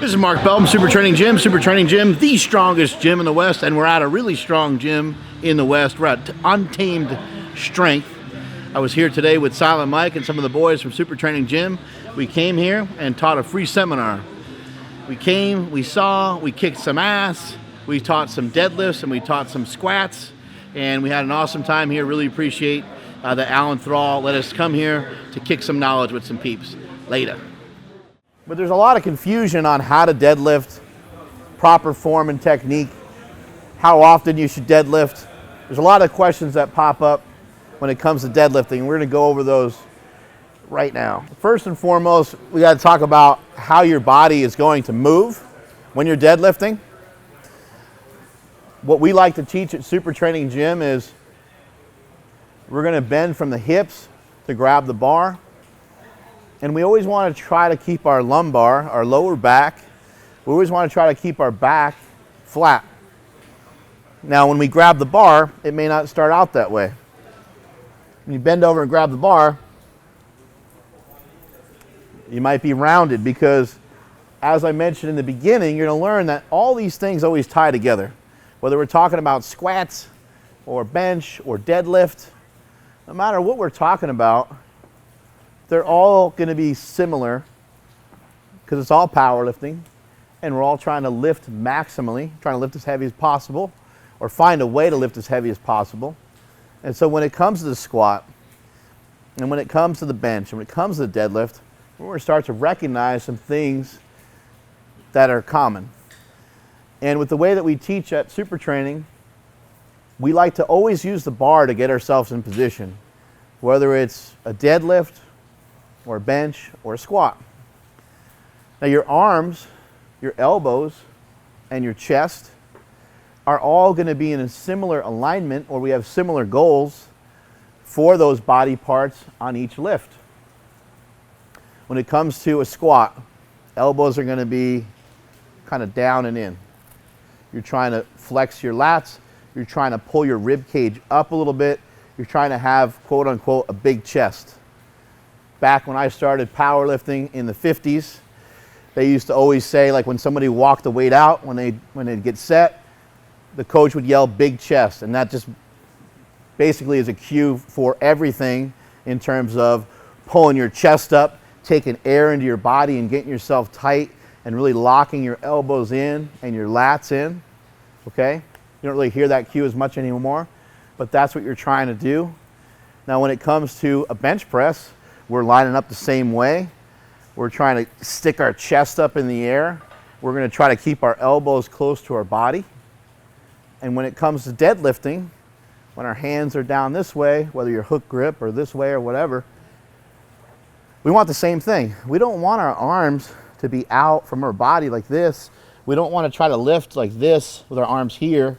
This is Mark Belton, Super Training Gym, the strongest gym in the West, and we're at a really strong gym in the West. We're at Untamed Strength. I was here today with Silent Mike and some of the boys from Super Training Gym. We came here and taught a free seminar. We came, we saw, we kicked some ass, we taught some deadlifts, and we taught some squats, and we had an awesome time here. Really appreciate that Alan Thrall let us come here to kick some knowledge with some peeps. Later. But there's a lot of confusion on how to deadlift, proper form and technique, how often you should deadlift. There's a lot of questions that pop up when it comes to deadlifting, and we're going to go over those right now. First and foremost, we got to talk about how your body is going to move when you're deadlifting. What we like to teach at Super Training Gym is we're going to bend from the hips to grab the bar. And we always want to try to keep our lumbar, our lower back, we always want to try to keep our back flat. Now when we grab the bar, it may not start out that way. When you bend over and grab the bar, you might be rounded because, as I mentioned in the beginning, you're going to learn that all these things always tie together. Whether we're talking about squats or bench or deadlift, no matter what we're talking about, they're all going to be similar because it's all powerlifting and we're all trying to lift maximally, trying to lift as heavy as possible or find a way to lift as heavy as possible. And so when it comes to the squat and when it comes to the bench and when it comes to the deadlift, we're going to start to recognize some things that are common. And with the way that we teach at Super Training, we like to always use the bar to get ourselves in position, whether it's a deadlift or a bench, or a squat. Now your arms, your elbows, and your chest are all going to be in a similar alignment, or we have similar goals for those body parts on each lift. When it comes to a squat, elbows are going to be kind of down and in. You're trying to flex your lats, you're trying to pull your rib cage up a little bit, you're trying to have, quote unquote, a big chest. Back when I started powerlifting in the 50s, they used to always say, like when somebody walked the weight out, when they'd get set, the coach would yell big chest, and that just basically is a cue for everything in terms of pulling your chest up, taking air into your body and getting yourself tight and really locking your elbows in and your lats in, okay? You don't really hear that cue as much anymore, but that's what you're trying to do. Now when it comes to a bench press, we're lining up the same way. We're trying to stick our chest up in the air. We're going to try to keep our elbows close to our body. And when it comes to deadlifting, when our hands are down this way, whether you're hook grip or this way or whatever, we want the same thing. We don't want our arms to be out from our body like this. We don't want to try to lift like this with our arms here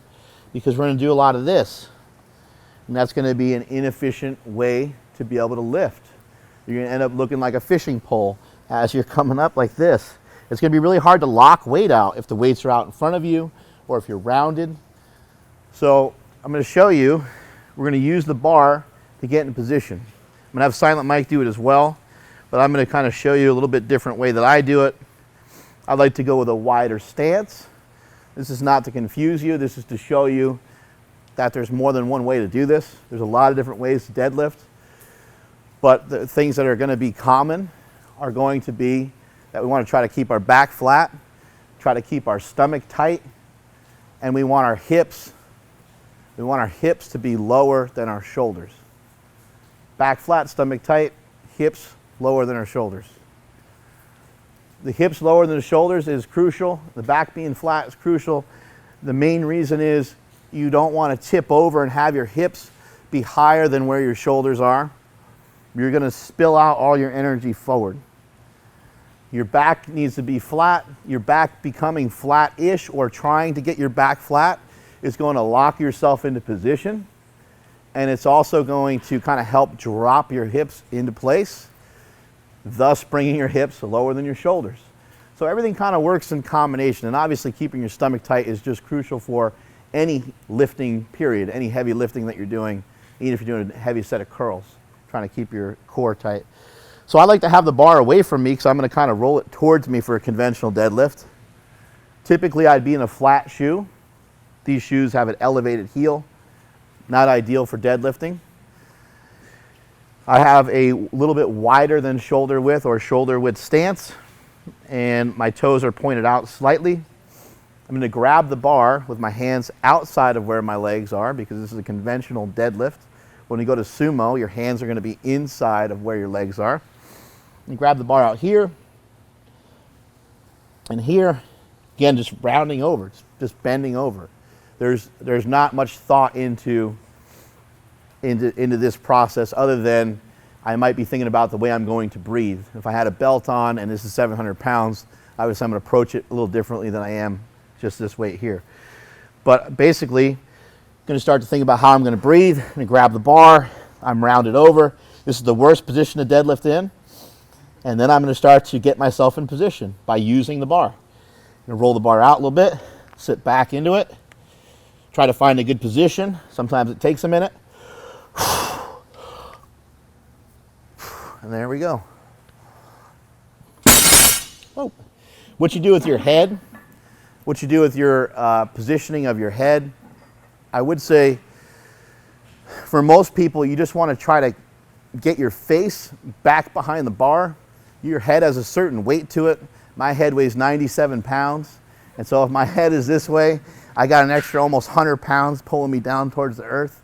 because we're going to do a lot of this. And that's going to be an inefficient way to be able to lift. You're going to end up looking like a fishing pole as you're coming up like this. It's going to be really hard to lock weight out if the weights are out in front of you or if you're rounded. So I'm going to show you, we're going to use the bar to get in position. I'm going to have Silent Mike do it as well, but I'm going to kind of show you a little bit different way that I do it. I like to go with a wider stance. This is not to confuse you. This is to show you that there's more than one way to do this. There's a lot of different ways to deadlift. But the things that are going to be common are going to be that we want to try to keep our back flat, try to keep our stomach tight, and we want our hips to be lower than our shoulders. Back flat, stomach tight, hips lower than our shoulders. The hips lower than the shoulders is crucial. The back being flat is crucial. The main reason is you don't want to tip over and have your hips be higher than where your shoulders are. You're going to spill out all your energy forward. Your back needs to be flat. Your back becoming flat-ish or trying to get your back flat is going to lock yourself into position. And it's also going to kind of help drop your hips into place, thus bringing your hips lower than your shoulders. So everything kind of works in combination. And obviously keeping your stomach tight is just crucial for any lifting period, any heavy lifting that you're doing, even if you're doing a heavy set of curls, trying to keep your core tight. So I like to have the bar away from me because I'm going to kind of roll it towards me for a conventional deadlift. Typically, I'd be in a flat shoe. These shoes have an elevated heel, not ideal for deadlifting. I have a little bit wider than shoulder width or shoulder width stance, and my toes are pointed out slightly. I'm going to grab the bar with my hands outside of where my legs are because this is a conventional deadlift. When you go to sumo, your hands are going to be inside of where your legs are. You grab the bar out here and here, again, just rounding over, just bending over. There's not much thought into this process other than I might be thinking about the way I'm going to breathe. If I had a belt on and this is 700 pounds, obviously I'm going to approach it a little differently than I am just this weight here. But basically, I'm going to start to think about how I'm going to breathe. I'm going to grab the bar. I'm rounded over. This is the worst position to deadlift in. And then I'm going to start to get myself in position by using the bar. I'm going to roll the bar out a little bit, sit back into it, try to find a good position. Sometimes it takes a minute. And there we go. Whoa. What you do with your head, what you do with your positioning of your head, I would say for most people, you just want to try to get your face back behind the bar. Your head has a certain weight to it. My head weighs 97 pounds. And so if my head is this way, I got an extra almost 100 pounds pulling me down towards the earth.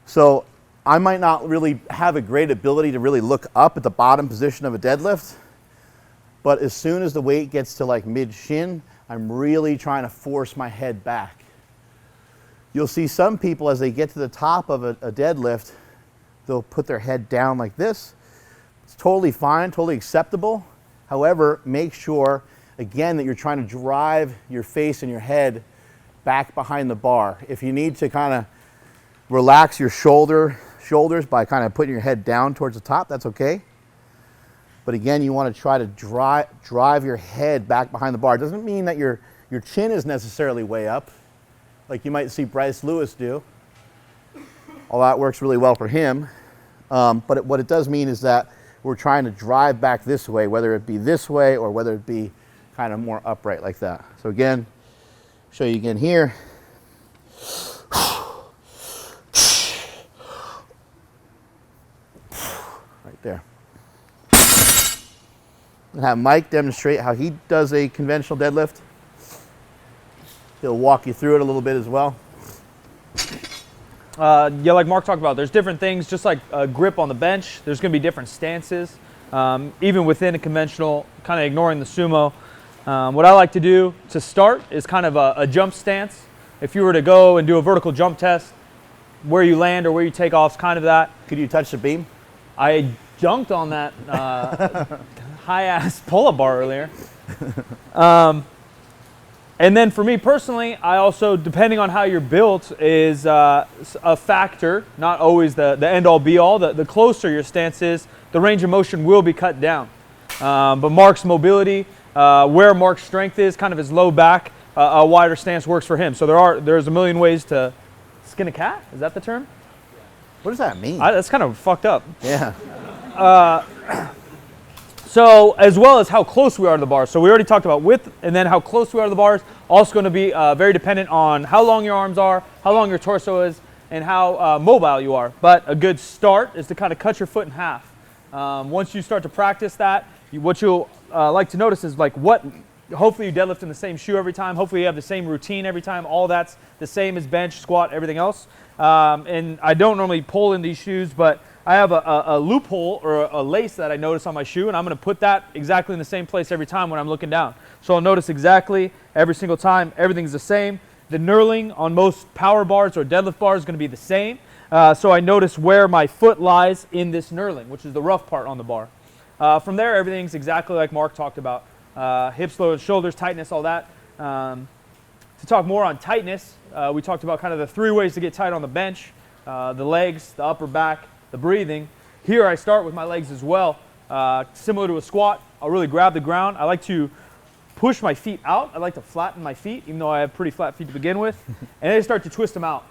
So I might not really have a great ability to really look up at the bottom position of a deadlift. But as soon as the weight gets to like mid-shin, I'm really trying to force my head back. You'll see some people as they get to the top of a deadlift, they'll put their head down like this. It's totally fine, totally acceptable. However, make sure, again, that you're trying to drive your face and your head back behind the bar. If you need to kind of relax your shoulders by kind of putting your head down towards the top, that's okay. But again, you want to try to drive your head back behind the bar. It doesn't mean that your chin is necessarily way up, like you might see Bryce Lewis do. All that works really well for him. But what it does mean is that we're trying to drive back this way, whether it be this way or whether it be kind of more upright like that. So again, show you again here. Right there. And have Mike demonstrate how he does a conventional deadlift. He'll walk you through it a little bit as well. Yeah, like Mark talked about, there's different things, just like grip on the bench. There's going to be different stances, even within a conventional, kind of ignoring the sumo. What I like to do to start is kind of a jump stance. If you were to go and do a vertical jump test, where you land or where you take off is kind of that. Could you touch the beam? I jumped on that high-ass pull-up bar earlier. And then for me personally, I also, depending on how you're built, is a factor, not always the end-all be-all. The closer your stance is, the range of motion will be cut down. But Mark's mobility, where Mark's strength is, kind of his low back, a wider stance works for him. So there's a million ways to skin a cat. Is that the term? What does that mean? That's kind of fucked up. Yeah. So as well as how close we are to the bars. So we already talked about width, and then how close we are to the bars. Also going to be very dependent on how long your arms are, how long your torso is, and how mobile you are. But a good start is to kind of cut your foot in half. Once you start to practice that, what you'll like to notice is like hopefully you deadlift in the same shoe every time. Hopefully you have the same routine every time. All that's the same as bench, squat, everything else. And I don't normally pull in these shoes, but I have a loophole or a lace that I notice on my shoe, and I'm going to put that exactly in the same place every time when I'm looking down. So I'll notice exactly every single time everything's the same. The knurling on most power bars or deadlift bars is going to be the same. So I notice where my foot lies in this knurling, which is the rough part on the bar. From there, everything's exactly like Mark talked about. Hips, lower shoulders, tightness, all that. To talk more on tightness, we talked about kind of the 3 ways to get tight on the bench, the legs, the upper back, the breathing. Here I start with my legs as well. Similar to a squat, I'll really grab the ground. I like to push my feet out. I like to flatten my feet, even though I have pretty flat feet to begin with. And then I start to twist them out.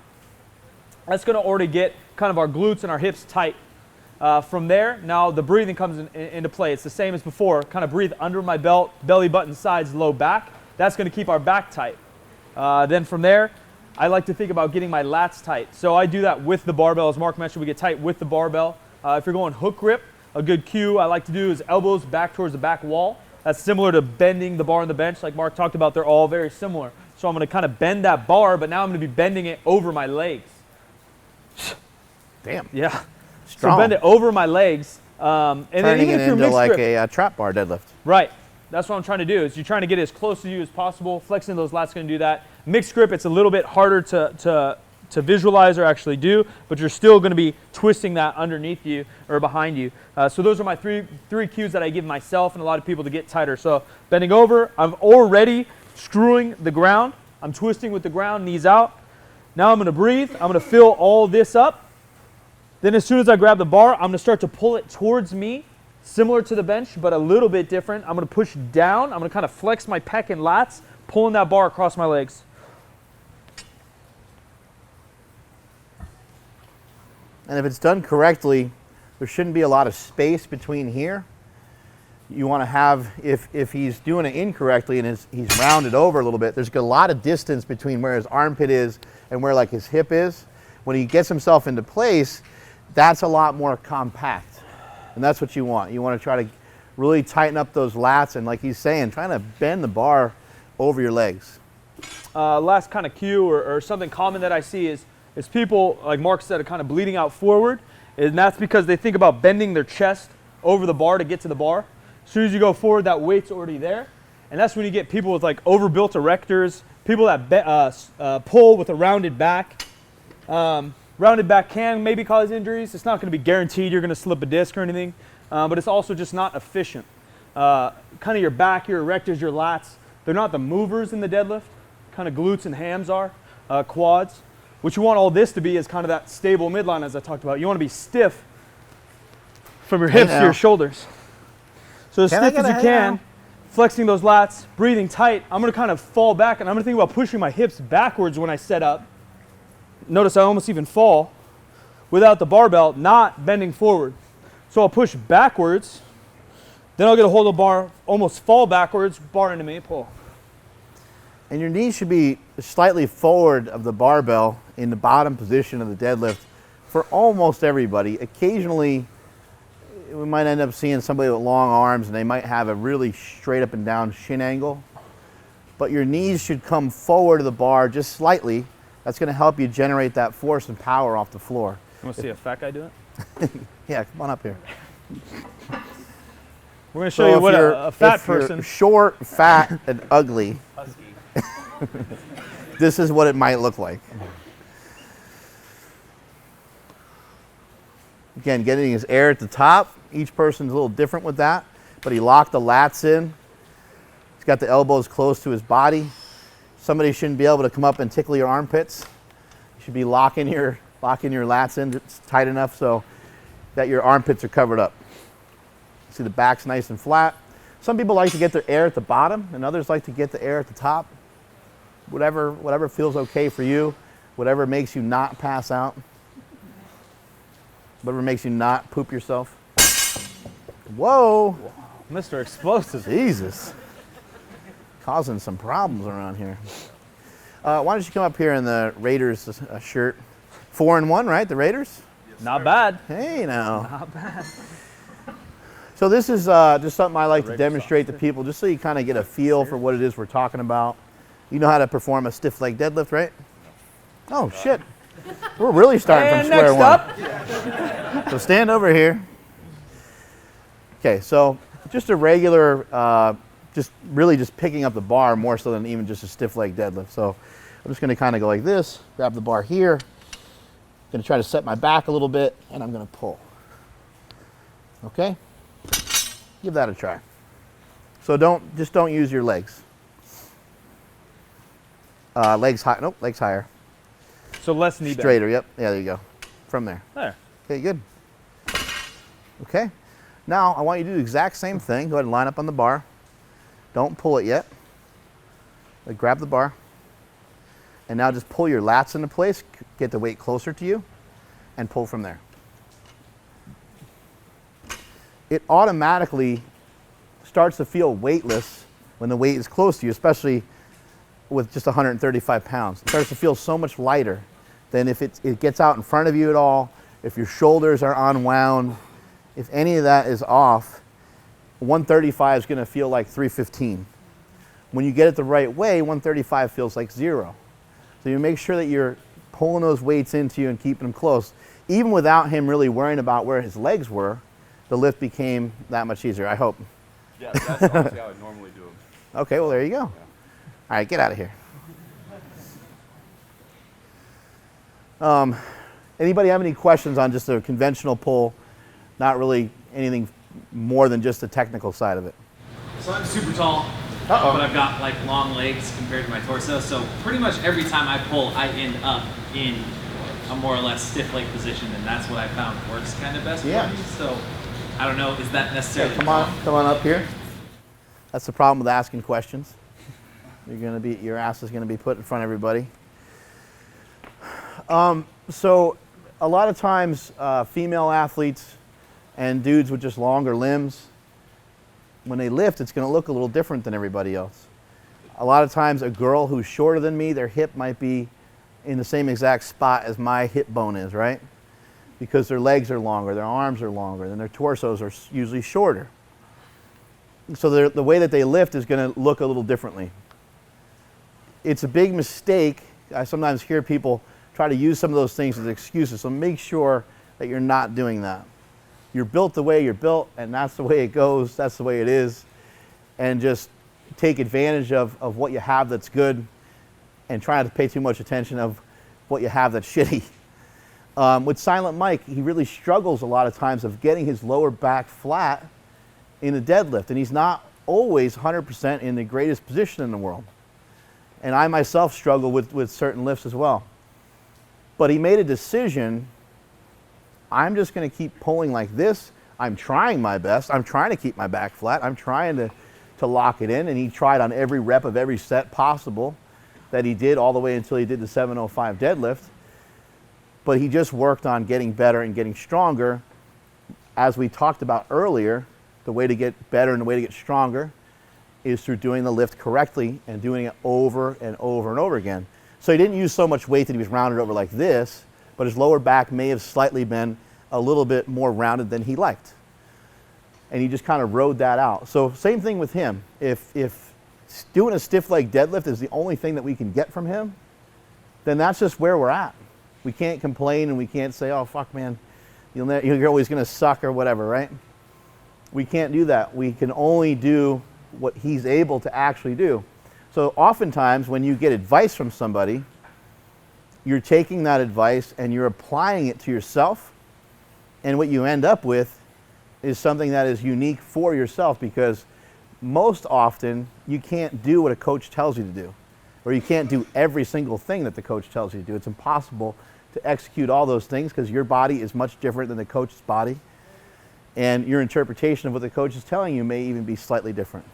That's going to already get kind of our glutes and our hips tight. From there, now the breathing comes into play. It's the same as before. Kind of breathe under my belt, belly button sides, low back. That's going to keep our back tight. Then from there, I like to think about getting my lats tight. So I do that with the barbell. As Mark mentioned, we get tight with the barbell. If you're going hook grip, a good cue I like to do is elbows back towards the back wall. That's similar to bending the bar on the bench. Like Mark talked about, they're all very similar. So I'm going to kind of bend that bar, but now I'm going to be bending it over my legs. Damn. Yeah. Strong. So bend it over my legs. And turning then even it if you're into mixed like grip, a trap bar deadlift. right. That's what I'm trying to do, is you're trying to get as close to you as possible. Flexing those lats is going to do that. Mixed grip, it's a little bit harder to visualize or actually do, but you're still going to be twisting that underneath you or behind you. So those are my three cues that I give myself and a lot of people to get tighter. So bending over, I'm already screwing the ground. I'm twisting with the ground, knees out. Now I'm going to breathe. I'm going to fill all this up. Then as soon as I grab the bar, I'm going to start to pull it towards me, similar to the bench, but a little bit different. I'm going to push down. I'm going to kind of flex my pec and lats, pulling that bar across my legs. And if it's done correctly, there shouldn't be a lot of space between here. You want to have, if he's doing it incorrectly and he's rounded over a little bit, there's a lot of distance between where his armpit is and where like his hip is. When he gets himself into place, that's a lot more compact. And that's what you want. You want to try to really tighten up those lats and, like he's saying, trying to bend the bar over your legs. Last kind of cue or something common that I see is people, like Mark said, are kind of bleeding out forward. And that's because they think about bending their chest over the bar to get to the bar. As soon as you go forward, that weight's already there. And that's when you get people with like overbuilt erectors, people that pull with a rounded back. Rounded back can maybe cause injuries. It's not going to be guaranteed you're going to slip a disc or anything, but it's also just not efficient. Kind of your back, your erectors, your lats, they're not the movers in the deadlift. Kind of glutes and hams are, quads. What you want all this to be is kind of that stable midline as I talked about. You want to be stiff from your hips to your shoulders. So as stiff as you can, flexing those lats, breathing tight. I'm going to kind of fall back and I'm going to think about pushing my hips backwards when I set up. Notice I almost even fall without the barbell, not bending forward. So I'll push backwards, then I'll get a hold of the bar, almost fall backwards, bar into me, pull. And your knees should be slightly forward of the barbell in the bottom position of the deadlift for almost everybody. Occasionally, we might end up seeing somebody with long arms and they might have a really straight up and down shin angle. But your knees should come forward of the bar just slightly. That's going to help you generate that force and power off the floor. You want to see a fat guy do it? Yeah, come on up here. We're going to show you what a fat person. You're short, fat, and ugly. This is what it might look like. Again, getting his air at the top. Each person's a little different with that, but he locked the lats in. He's got the elbows close to his body. Somebody shouldn't be able to come up and tickle your armpits. You should be locking your lats in. It's tight enough so that your armpits are covered up. See, the back's nice and flat. Some people like to get their air at the bottom, and others like to get the air at the top. Whatever feels okay for you, whatever makes you not pass out, whatever makes you not poop yourself. Whoa! Mr. Explosive. Jesus. Causing some problems around here. Why don't you come up here in the Raiders shirt? 4-1, right? The Raiders? Yes, not bad. Hey, now. Not bad. So this is just something I like to demonstrate to people, just so you kind of get a feel for what it is we're talking about. You know how to perform a stiff leg deadlift, right? Oh, shit. We're really starting from square one. So stand over here. Okay, so just a regular, just picking up the bar more so than even just a stiff leg deadlift. So I'm just going to kind of go like this, grab the bar here. Going to try to set my back a little bit, and I'm going to pull. Okay? Give that a try. So don't use your legs. Legs high. Nope, legs higher. So less knee bend. Straighter. Yep. Yeah, there you go. From there. There. Okay, good. Okay. Now I want you to do the exact same thing. Go ahead and line up on the bar. Don't pull it yet. Grab the bar. And now just pull your lats into place. Get the weight closer to you, and pull from there. It automatically starts to feel weightless when the weight is close to you, especially with just 135 pounds. It starts to feel so much lighter than if it gets out in front of you at all, if your shoulders are unwound, if any of that is off. 135 is going to feel like 315. When you get it the right way, 135 feels like 0. So you make sure that you're pulling those weights into you and keeping them close. Even without him really worrying about where his legs were, the lift became that much easier, I hope. Yeah, that's honestly how I normally do them. Okay, well, there you go. Yeah. All right, get out of here. Anybody have any questions on just a conventional pull? Not really anything more than just the technical side of it. So I'm super tall, but I've got like long legs compared to my torso. So pretty much every time I pull, I end up in a more or less stiff leg position, and that's what I found works kind of best for me. So I don't know, is that necessarily Come on up here. That's the problem with asking questions. Your ass is gonna be put in front of everybody. So a lot of times female athletes and dudes with just longer limbs, when they lift, it's going to look a little different than everybody else. A lot of times a girl who's shorter than me, their hip might be in the same exact spot as my hip bone is, right? Because their legs are longer, their arms are longer, and their torsos are usually shorter. So the way that they lift is going to look a little differently. It's a big mistake. I sometimes hear people try to use some of those things as excuses, so make sure that you're not doing that. You're built the way you're built, and that's the way it goes, that's the way it is. And just take advantage of what you have that's good, and try not to pay too much attention of what you have that's shitty. With Silent Mike, he really struggles a lot of times of getting his lower back flat in a deadlift, and he's not always 100% in the greatest position in the world. And I myself struggle with certain lifts as well. But he made a decision, I'm just going to keep pulling like this. I'm trying my best. I'm trying to keep my back flat. I'm trying to lock it in. And he tried on every rep of every set possible that he did all the way until he did the 705 deadlift. But he just worked on getting better and getting stronger. As we talked about earlier, the way to get better and the way to get stronger is through doing the lift correctly and doing it over and over and over again. So he didn't use so much weight that he was rounded over like this, but his lower back may have slightly been a little bit more rounded than he liked. And he just kind of rode that out. So same thing with him. If doing a stiff leg deadlift is the only thing that we can get from him, then that's just where we're at. We can't complain and we can't say, oh, fuck, man, you're always going to suck or whatever, right? We can't do that. We can only do what he's able to actually do. So oftentimes when you get advice from somebody, you're taking that advice and you're applying it to yourself, and what you end up with is something that is unique for yourself, because most often you can't do what a coach tells you to do, or you can't do every single thing that the coach tells you to do. It's impossible to execute all those things because your body is much different than the coach's body, and your interpretation of what the coach is telling you may even be slightly different.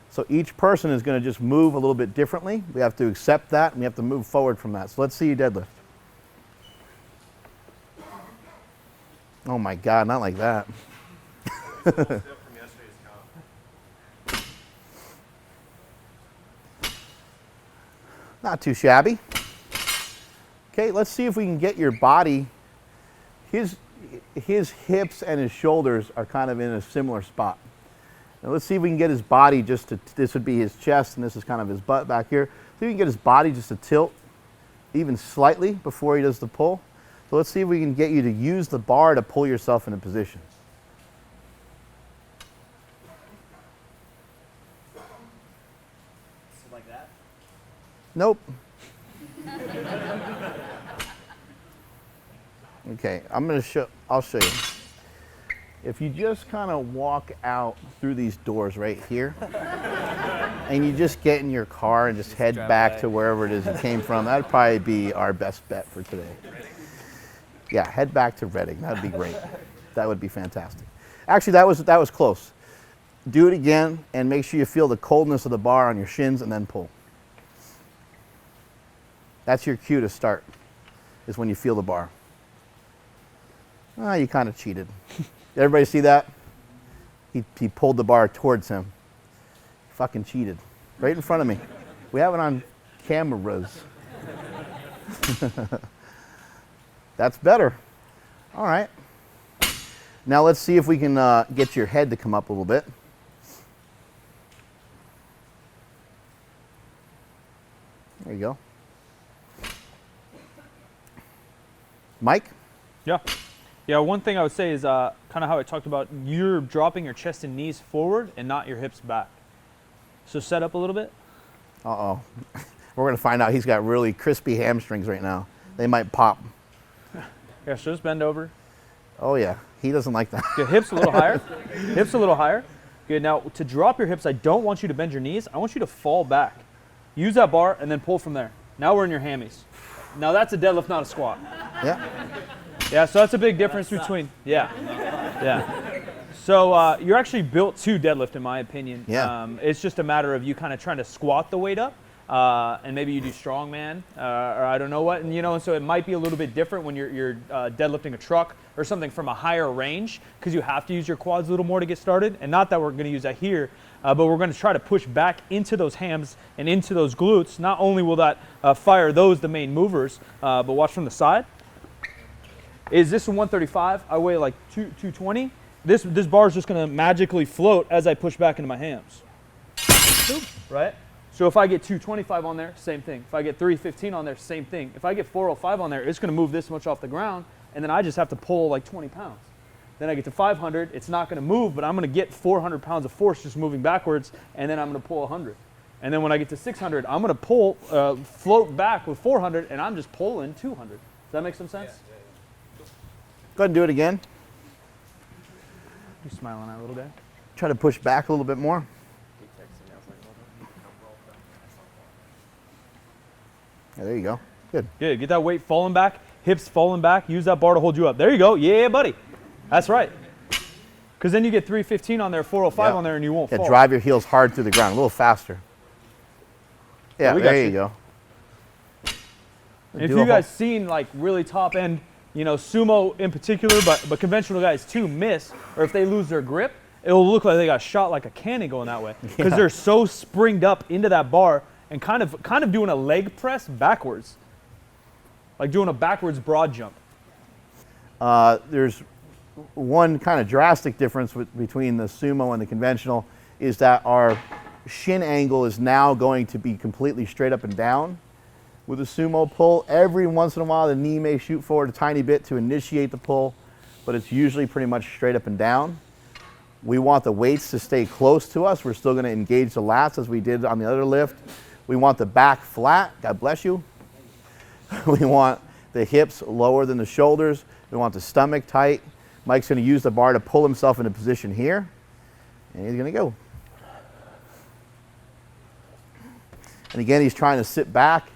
So each person is going to just move a little bit differently. We have to accept that, and we have to move forward from that. So let's see you deadlift. Oh my God, not like that. Not too shabby. Okay, let's see if we can get your body. His hips and his shoulders are kind of in a similar spot. Now let's see if we can get his body just to, this would be his chest and this is kind of his butt back here. See if we can get his body just to tilt even slightly before he does the pull. So let's see if we can get you to use the bar to pull yourself into position. So like that? Nope. Okay, I'll show you. If you just kind of walk out through these doors right here, and you just get in your car and just head back to wherever it is you came from, that'd probably be our best bet for today. Yeah, head back to Reading. That'd be great. That would be fantastic. Actually, that was close. Do it again, and make sure you feel the coldness of the bar on your shins, and then pull. That's your cue to start, is when you feel the bar. Ah, you kind of cheated. Did everybody see that? He pulled the bar towards him. Fucking cheated. Right in front of me. We have it on cameras. That's better. All right. Now let's see if we can get your head to come up a little bit. There you go. Mike? Yeah. Yeah, one thing I would say is kind of how I talked about, you're dropping your chest and knees forward and not your hips back. So set up a little bit. Uh-oh. We're going to find out he's got really crispy hamstrings right now. They might pop. Yeah, so just bend over. Oh, yeah. He doesn't like that. Good, hips a little higher. Hips a little higher. Good, now to drop your hips, I don't want you to bend your knees. I want you to fall back. Use that bar and then pull from there. Now we're in your hammies. Now that's a deadlift, not a squat. Yeah. Yeah, so that's a big difference between, yeah. So you're actually built to deadlift, in my opinion. Yeah. It's just a matter of you kind of trying to squat the weight up, and maybe you do strongman, or I don't know what, and and so it might be a little bit different when you're deadlifting a truck or something from a higher range, because you have to use your quads a little more to get started, and not that we're going to use that here, but we're going to try to push back into those hams and into those glutes. Not only will that fire the main movers, but watch from the side. Is this a 135? I weigh like 220. This bar is just going to magically float as I push back into my hams. Right? So if I get 225 on there, same thing. If I get 315 on there, same thing. If I get 405 on there, it's going to move this much off the ground, and then I just have to pull like 20 pounds. Then I get to 500, it's not going to move, but I'm going to get 400 pounds of force just moving backwards, and then I'm going to pull 100. And then when I get to 600, I'm going to pull, float back with 400, and I'm just pulling 200. Does that make some sense? Go ahead and do it again. You smiling at a little guy? Try to push back a little bit more. Yeah, there you go. Good. Good. Get that weight falling back, hips falling back. Use that bar to hold you up. There you go. Yeah, buddy. That's right. Because then you get 315 on there, 405 on there, and you won't fall. Drive your heels hard through the ground, a little faster. Yeah, there you go. If you guys seen like really top end, sumo in particular, but conventional guys too miss, or if they lose their grip, it'll look like they got shot like a cannon going that way, because they're so springed up into that bar and kind of doing a leg press backwards, like doing a backwards broad jump. There's one kind of drastic difference between the sumo and the conventional, is that our shin angle is now going to be completely straight up and down. With a sumo pull, every once in a while the knee may shoot forward a tiny bit to initiate the pull, but it's usually pretty much straight up and down. We want the weights to stay close to us. We're still going to engage the lats as we did on the other lift. We want the back flat. God bless you. We want the hips lower than the shoulders. We want the stomach tight. Mike's going to use the bar to pull himself into position here, and he's going to go. And again, he's trying to sit back.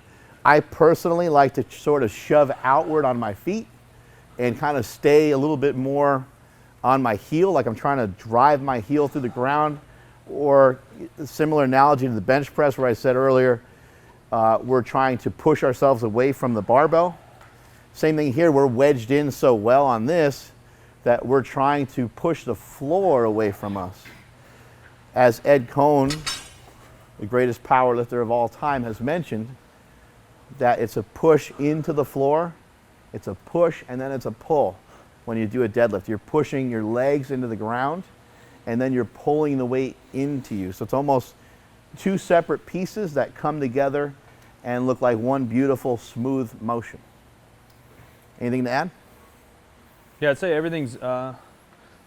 I personally like to sort of shove outward on my feet and kind of stay a little bit more on my heel, like I'm trying to drive my heel through the ground, or a similar analogy to the bench press where I said earlier, we're trying to push ourselves away from the barbell. Same thing here, we're wedged in so well on this that we're trying to push the floor away from us. As Ed Cohn, the greatest powerlifter of all time, has mentioned, that it's a push into the floor, it's a push, and then it's a pull. When you do a deadlift, you're pushing your legs into the ground, and then you're pulling the weight into you. So it's almost two separate pieces that come together and look like one beautiful, smooth motion. Anything to add? Yeah, I'd say everything's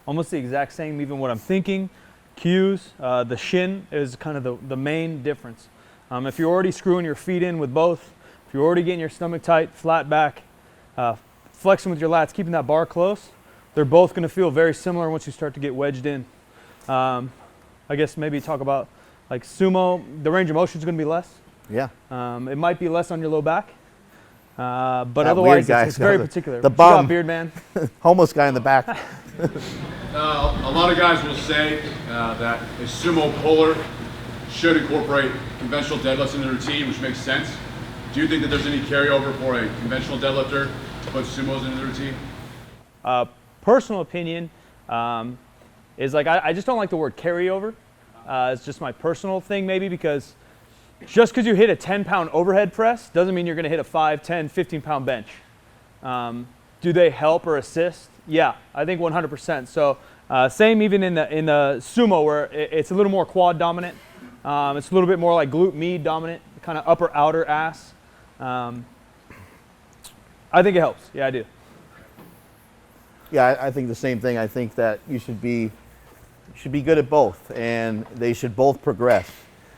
almost the exact same, even what I'm thinking. Cues, the shin is kind of the main difference. If you're already screwing your feet in with both, if you're already getting your stomach tight, flat back, flexing with your lats, keeping that bar close, they're both going to feel very similar once you start to get wedged in. I guess maybe talk about like sumo, the range of motion is going to be less. Yeah. It might be less on your low back, but otherwise it's very particular. The bum. Beard man. Homeless guy in the back. A lot of guys will say that a sumo puller should incorporate conventional deadlifts in the routine, which makes sense. Do you think that there's any carryover for a conventional deadlifter to put sumos into the routine? Personal opinion is like I just don't like the word carryover. It's just my personal thing maybe, because just because you hit a 10-pound overhead press doesn't mean you're going to hit a 5, 10, 15-pound bench. Do they help or assist? Yeah, I think 100%. So same even in the sumo, where it's a little more quad dominant. It's a little bit more like glute med dominant, kind of upper outer ass. I think it helps. Yeah, I do. Yeah, I think the same thing. I think that you should be good at both, and they should both progress.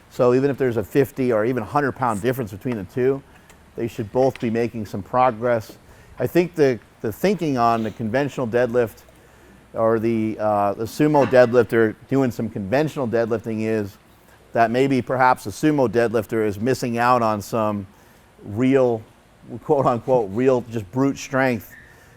So even if there's a 50 or even 100-pound difference between the two, they should both be making some progress. I think the thinking on the conventional deadlift or the sumo deadlifter doing some conventional deadlifting is that maybe perhaps the sumo deadlifter is missing out on some real, quote unquote, real just brute strength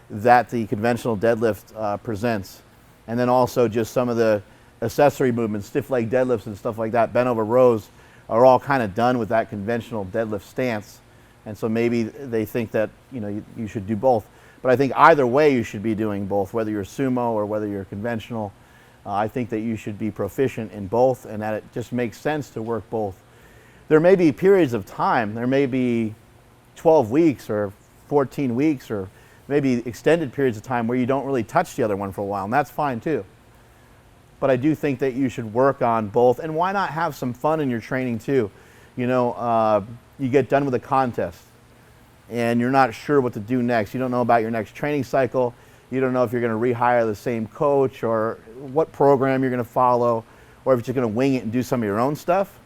that the conventional deadlift presents. And then also just some of the accessory movements, stiff leg deadlifts and stuff like that, bent over rows, are all kind of done with that conventional deadlift stance. And so maybe they think that you should do both. But I think either way you should be doing both, whether you're sumo or whether you're conventional. I think that you should be proficient in both, and that it just makes sense to work both. There may be periods of time, there may be 12 weeks or 14 weeks or maybe extended periods of time where you don't really touch the other one for a while, and that's fine too. But I do think that you should work on both, and why not have some fun in your training too? You get done with a contest and you're not sure what to do next. You don't know about your next training cycle. You don't know if you're going to rehire the same coach or what program you're going to follow, or if you're just going to wing it and do some of your own stuff.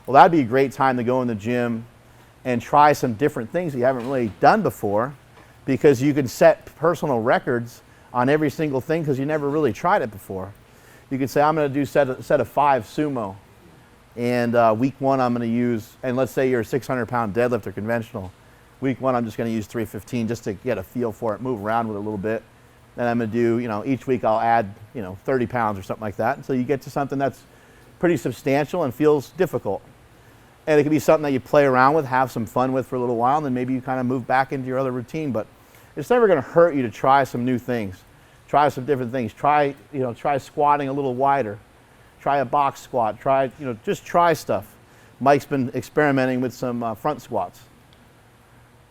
Well, that'd be a great time to go in the gym and try some different things that you haven't really done before, because you can set personal records on every single thing because you never really tried it before. You could say, I'm going to do set of 5 sumo, and week 1 I'm going to use, and let's say you're a 600-pound deadlift or conventional. Week 1 I'm just going to use 315 just to get a feel for it, move around with it a little bit. Then I'm going to do, each week I'll add, 30 pounds or something like that. And so you get to something that's pretty substantial and feels difficult. And it could be something that you play around with, have some fun with for a little while, and then maybe you kind of move back into your other routine. But it's never going to hurt you to try some new things. Try some different things. Try squatting a little wider. Try a box squat. Just try stuff. Mike's been experimenting with some front squats.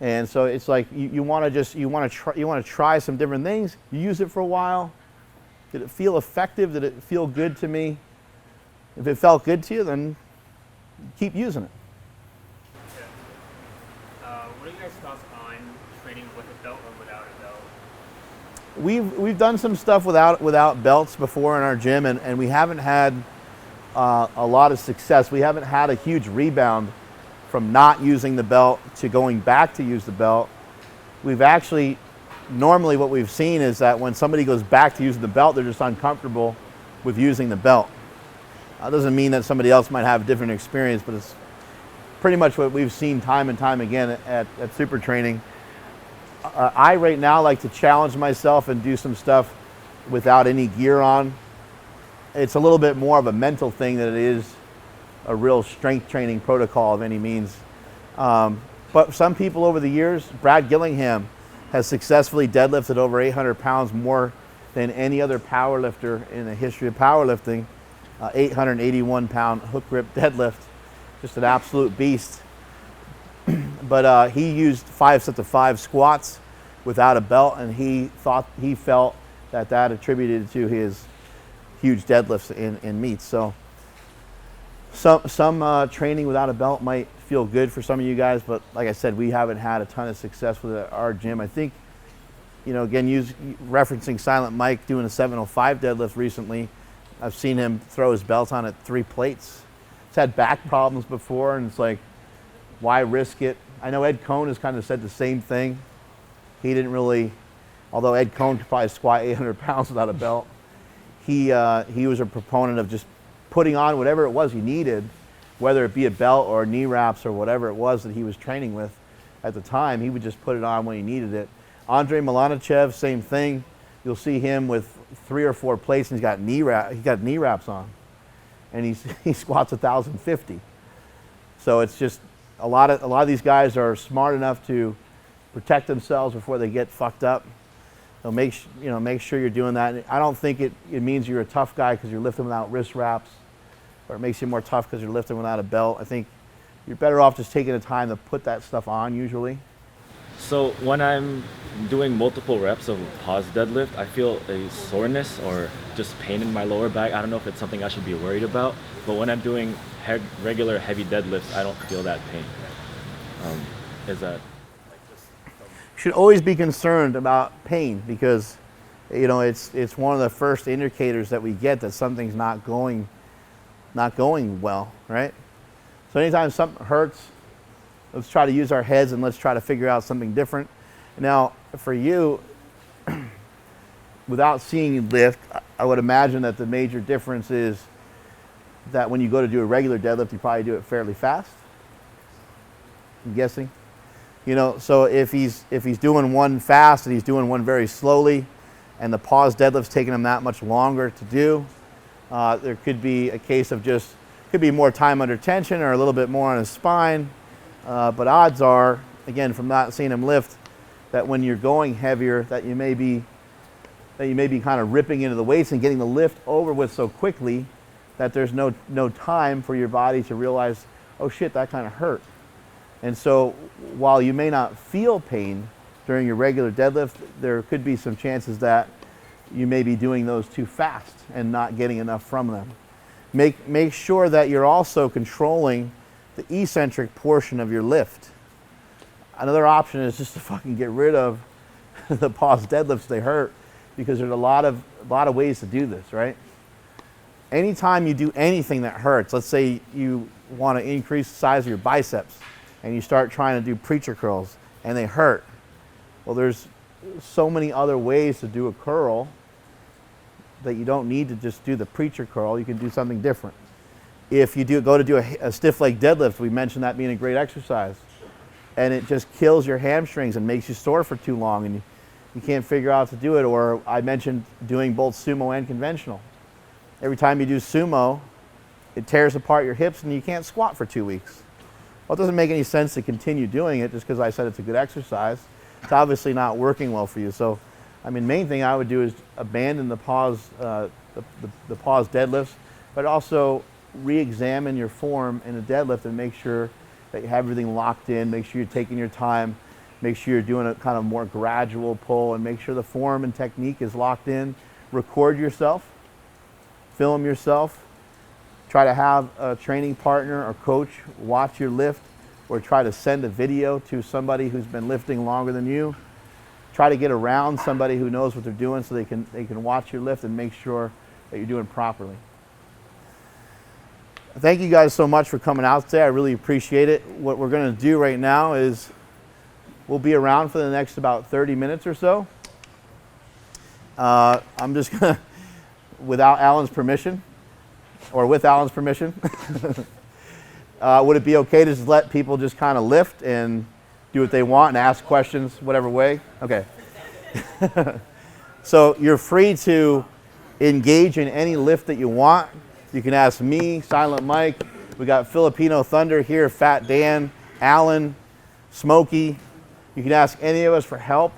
And so it's like you want to try some different things. You use it for a while. Did it feel effective? Did it feel good to me? If it felt good to you, then keep using it. What are you guys' thoughts on training with a belt or without a belt? We've done some stuff without belts before in our gym, and we haven't had a lot of success. We haven't had a huge rebound from not using the belt to going back to use the belt. We've actually, normally what we've seen is that when somebody goes back to using the belt, they're just uncomfortable with using the belt. That doesn't mean that somebody else might have a different experience, but it's pretty much what we've seen time and time again at super training. I right now like to challenge myself and do some stuff without any gear on. It's a little bit more of a mental thing than it is a real strength training protocol of any means. But some people over the years, Brad Gillingham has successfully deadlifted over 800 pounds more than any other powerlifter in the history of powerlifting. 881-pound hook grip deadlift, just an absolute beast. But he used 5 sets of 5 squats without a belt, and he felt that attributed to his huge deadlifts in meets. So some training without a belt might feel good for some of you guys, but like I said, we haven't had a ton of success with it at our gym. I think, again, referencing Silent Mike doing a 705 deadlift recently, I've seen him throw his belt on at 3 plates. He's had back problems before, and it's like, why risk it? I know Ed Cohn has kind of said the same thing. He didn't really, although Ed Cohn could probably squat 800 pounds without a belt, he was a proponent of just putting on whatever it was he needed, whether it be a belt or knee wraps or whatever it was that he was training with at the time. He would just put it on when he needed it. Andrei Milanichev, same thing. You'll see him with 3 or 4 plates, and he's got knee wraps on, and he squats 1,050. So it's just a lot of these guys are smart enough to protect themselves before they get fucked up. So make sure you're doing that. I don't think it means you're a tough guy because you're lifting without wrist wraps or it makes you more tough because you're lifting without a belt. I think you're better off just taking the time to put that stuff on usually. So when I'm doing multiple reps of pause deadlift, I feel a soreness or just pain in my lower back. I don't know if it's something I should be worried about, but when I'm doing regular heavy deadlifts, I don't feel that pain. Is that You should always be concerned about pain because, you know, it's one of the first indicators that we get that something's not going well, right? So anytime something hurts, let's try to use our heads and let's try to figure out something different. Now, for you, without seeing you lift, I would imagine that the major difference is that when you go to do a regular deadlift, you probably do it fairly fast. I'm guessing. You know, so if he's doing one fast and he's doing one very slowly, and the pause deadlift's taking him that much longer to do, there could be a case of could be more time under tension or a little bit more on his spine. But odds are, again, from not seeing him lift, that when you're going heavier, that you may be kind of ripping into the weights and getting the lift over with so quickly that there's no time for your body to realize, oh shit, that kind of hurt. And so while you may not feel pain during your regular deadlift, there could be some chances that you may be doing those too fast and not getting enough from them. Make sure that you're also controlling the eccentric portion of your lift. Another option is just to fucking get rid of the pause deadlifts. They hurt because there's a lot of ways to do this, right? Anytime you do anything that hurts, let's say you want to increase the size of your biceps and you start trying to do preacher curls and they hurt. Well, there's so many other ways to do a curl that you don't need to just do the preacher curl. You can do something different. If you go to do a stiff leg deadlift, we mentioned that being a great exercise, and it just kills your hamstrings and makes you sore for too long and you can't figure out how to do it. Or I mentioned doing both sumo and conventional. Every time you do sumo, it tears apart your hips and you can't squat for 2 weeks. Well, it doesn't make any sense to continue doing it just because I said it's a good exercise. It's obviously not working well for you. So, I mean, main thing I would do is abandon the pause deadlifts, but also re-examine your form in a deadlift and make sure that you have everything locked in, make sure you're taking your time, make sure you're doing a kind of more gradual pull, and make sure the form and technique is locked in. Record yourself, film yourself, try to have a training partner or coach watch your lift, or try to send a video to somebody who's been lifting longer than you. Try to get around somebody who knows what they're doing so they can watch your lift and make sure that you're doing properly. Thank you guys so much for coming out today. I really appreciate it. What we're going to do right now is we'll be around for the next about 30 minutes or so. I'm just going to, without Alan's permission, or with Alan's permission, would it be okay to just let people just kind of lift and do what they want and ask questions whatever way? Okay. So you're free to engage in any lift that you want. You can ask me, Silent Mike. We got Filipino Thunder here, Fat Dan, Alan, Smokey. You can ask any of us for help.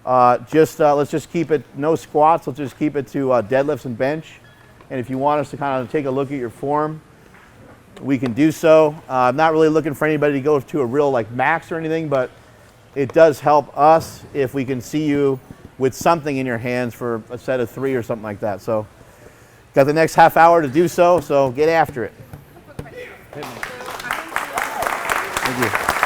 Let's just keep it, no squats. Let's just keep it to deadlifts and bench. And if you want us to kind of take a look at your form, we can do so. I'm not really looking for anybody to go to a real like max or anything, but it does help us if we can see you with something in your hands for a set of 3 or something like that. So got the next half hour to do so get after it. Thank you.